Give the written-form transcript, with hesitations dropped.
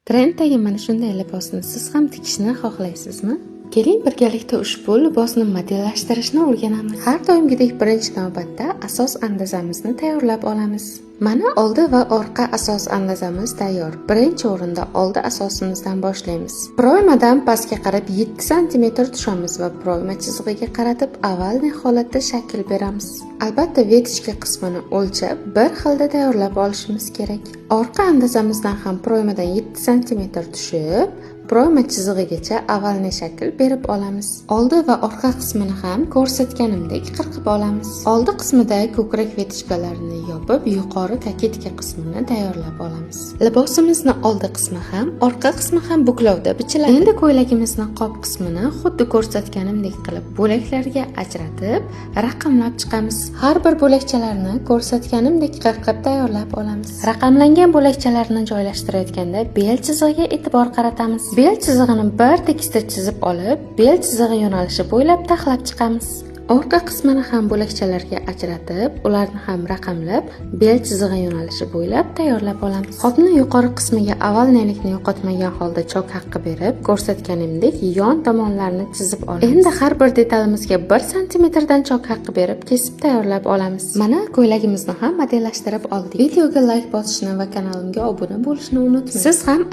Trenddagi mana shunday libosni siz ham tikishni xohlaysizmi? Keling birgalikda ushbu libosni modellashtirishni o'rganamiz. Har doimgidek birinchi navbatda asos andazamizni tayyorlab olamiz. Mana oldi va orqa asos andazamiz tayyor. Birinchi o'rinda oldi asosimizdan boshlaymiz. Proymadan pastga qarab 7 cm tushamiz va proyma chizig'iga qaratib avval holatda shakl beramiz. Albatta vetichka qismini o'lchab bir xilda tayyorlab olishimiz kerak. Orqa andazamizdan ham proymadan 7 cm tushib, proyma chizig'igacha avvalni shakl berib olamiz. Oldi va orqa qismini ham ko'rsatganimdek qirqib olamiz. Oldi qismida ko'krak vetichkalarini yopib, yuqori koketka qismini tayyorlab olamiz. Libosimizni oldi qismi ham, orqa qismi ham buklovda bichiladi. Endi ko'ylagimizni qop qismini xuddi ko'rsatganimdek qilib bo'laklarga ajratib, raqamlab chiqamiz. Har bir bo'lakchalarni ko'rsatganimdek qirqib tayyorlab olamiz. Raqamlangan bo'lakchalarni joylashtirayotganda bel chizig'iga e'tibor qaratamiz. Bel chizig'ini bir tekisda chizib olib, bel chizig'i yo'nalishi bo'ylab taxlab chiqamiz. Orqa qismini ham bo'lakchalarga ajratib, ularni ham raqamlab, bel chizig'i yo'nalishi bo'ylab tayyorlab olamiz. Qopni yuqori qismiga avval nelikni yo'qotmagan holda chok haqqi berib, ko'rsatganimdek yon tomonlarini chizib olamiz. Endi har bir detalimizga 1 cm dan chok haqqi berib, kesib tayyorlab olamiz. Mana ko'ylagimizni ham modellashtirib oldik. Videoga like bosishni va kanalimga obuna bo'lishni unutmang. Siz ham